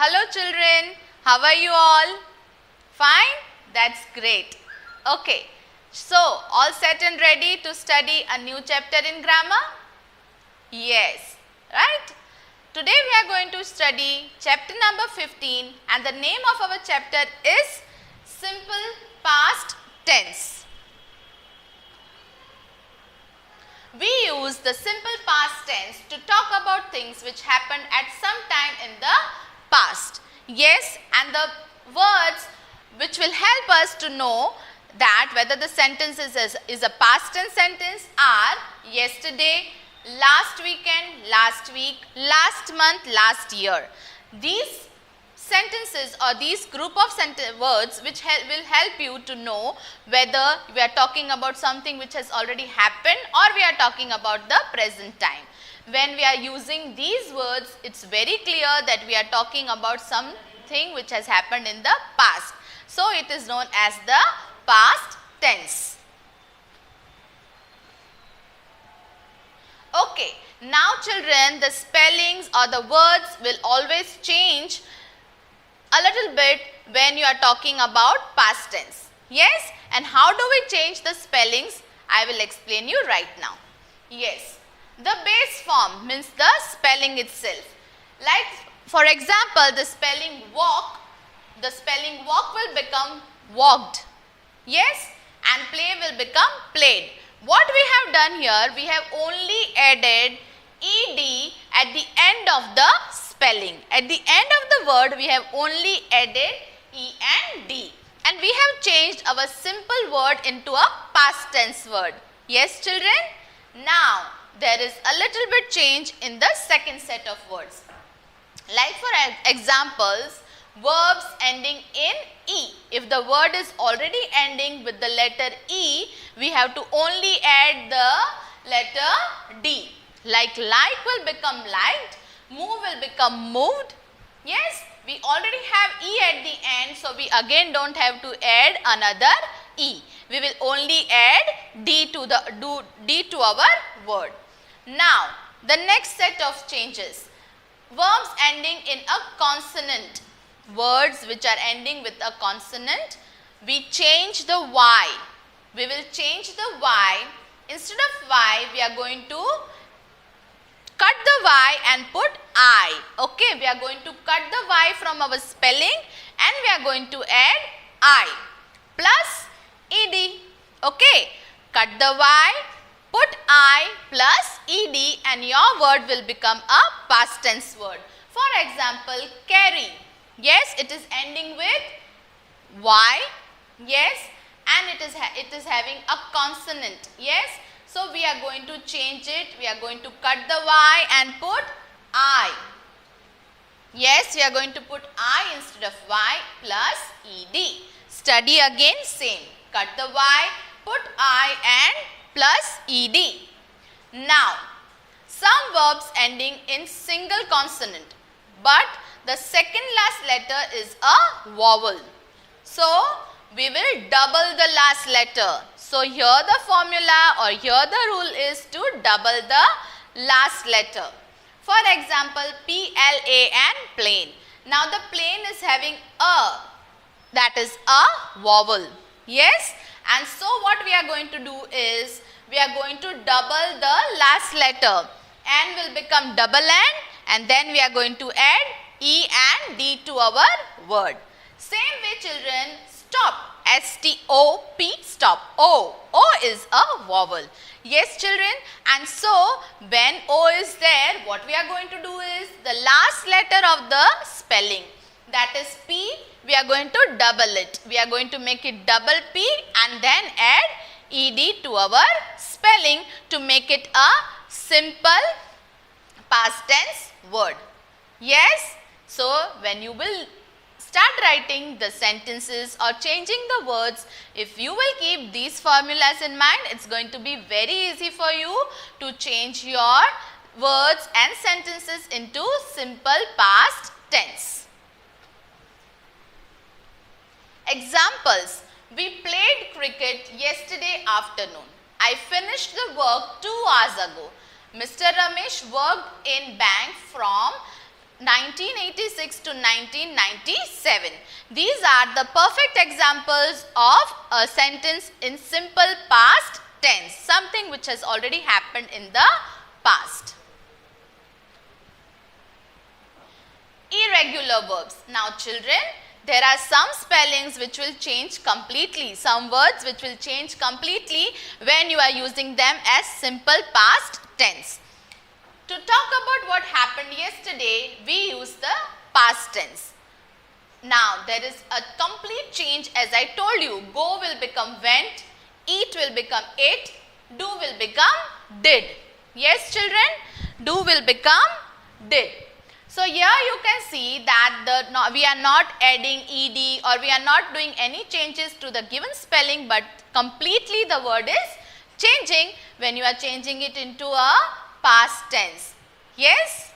Hello children, how are you all? Fine? That's great. Okay, so all set and ready to study a new chapter in grammar? Yes, right? Today we are going to study chapter number 15 and the name of our chapter is Simple Past Tense. We use the simple past tense to talk about things which happened at some time in the past. Yes, and the words which will help us to know that whether the sentence is a past tense sentence are yesterday, last weekend, last week, last month, last year. These sentences or these group of words which will help you to know whether we are talking about something which has already happened or we are talking about the present time. When we are using these words, it's very clear that we are talking about something which has happened in the past. So, it is known as the past tense. Okay, now children, the spellings or the words will always change a little bit when you are talking about past tense. Yes, and how do we change the spellings? I will explain you right now. Yes, the base form means the spelling itself. Like for example, the spelling walk will become walked. Yes, and play will become played. What we have done here, we have only added ed at the end of the spelling. At the end of the word, we have only added e and d. And we have changed our simple word into a past tense word. Yes, children? Now, there is a little bit change in the second set of words. Like for examples, verbs ending in e. If the word is already ending with the letter e, we have to only add the letter d. Like will become liked, move will become moved. Yes, we already have e at the end, so we again don't have to add another e. We will only add d to our word. Now, the next set of changes. Verbs ending in a consonant. Words which are ending with a consonant, we change the y. We will change the y. Instead of y, we are going to cut the y and put I. Okay, we are going to cut the y from our spelling and we are going to add I plus ed. Okay, cut the y, put I plus ed and your word will become a past tense word. For example, carry. Yes, it is ending with y. Yes, and it is having a consonant. Yes. So, we are going to change it, we are going to cut the y and put I. Yes, we are going to put I instead of y plus ed. Study again same, cut the y, put I and plus ed. Now, some verbs ending in single consonant, but the second last letter is a vowel. So, we will double the last letter. So, here the formula or here the rule is to double the last letter. For example, PLA and plain. Now, the plain is having a, that is a vowel. Yes, and so what we are going to do is, we are going to double the last letter and will become double N and then we are going to add E and D to our word. Same way children, stop. S-T-O-P, stop. O is a vowel. Yes children, and so when O is there, what we are going to do is the last letter of the spelling, that is P, we are going to double it. We are going to make it double P and then add ed to our spelling to make it a simple past tense word. Yes, so when you will start writing the sentences or changing the words, if you will keep these formulas in mind, it's going to be very easy for you to change your words and sentences into simple past tense. Examples. We played cricket yesterday afternoon. I finished the work 2 hours ago. Mr. Ramesh worked in bank from 1986 to 1997. These are the perfect examples of a sentence in simple past tense, something which has already happened in the past. Irregular verbs. Now children, there are some spellings which will change completely, some words which will change completely when you are using them as simple past tense. To talk about what happened yesterday, we use the past tense. Now there is a complete change, as I told you. Go will become went, eat will become ate, do will become did. Yes children, do will become did. So here you can see that we are not adding ed or we are not doing any changes to the given spelling, but completely the word is changing when you are changing it into a past tense. Yes?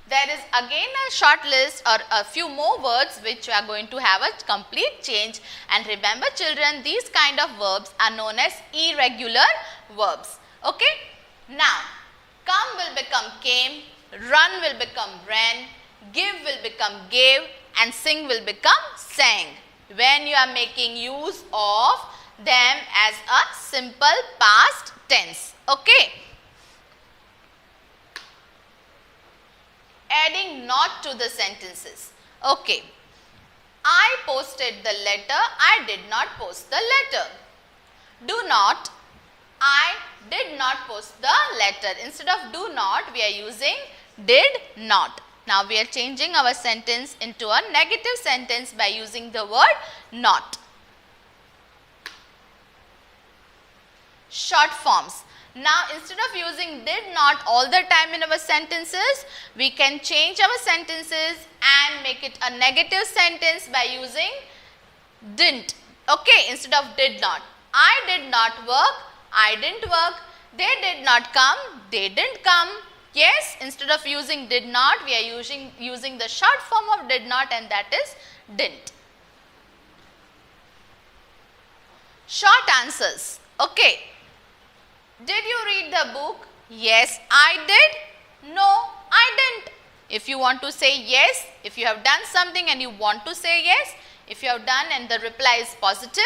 There is again a short list or a few more words which are going to have a complete change, and remember children, these kind of verbs are known as irregular verbs. Okay? Now, come will become came, run will become ran, give will become gave, and sing will become sang when you are making use of them as a simple past tense. Okay? Adding not to the sentences. Okay. I posted the letter, I did not post the letter. Do not, I did not post the letter. Instead of do not, we are using did not. Now we are changing our sentence into a negative sentence by using the word not. Short forms. Now instead of using did not all the time in our sentences, we can change our sentences and make it a negative sentence by using didn't. Okay, instead of did not. I did not work, I didn't work. They did not come, they didn't come. Yes, instead of using did not, we are using the short form of did not, and that is didn't. Short answers. Okay. Did you read the book? Yes, I did. No, I didn't. If you want to say yes, if you have done something and you want to say yes, if you have done and the reply is positive,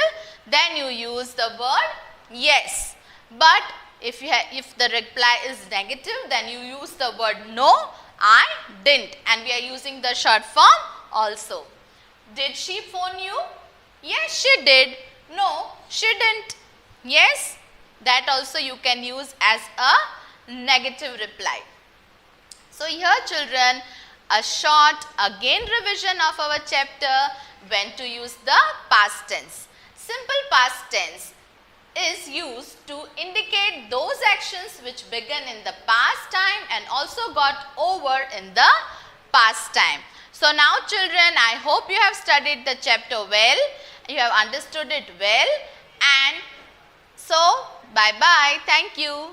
then you use the word yes. But if the reply is negative, then you use the word no, I didn't. And we are using the short form also. Did she phone you? Yes, she did. No, she didn't. Yes, that also you can use as a negative reply. So here children, a short again revision of our chapter when to use the past tense. Simple past tense is used to indicate those actions which began in the past time and also got over in the past time. So now children, I hope you have studied the chapter well, you have understood it well, and so bye bye, thank you.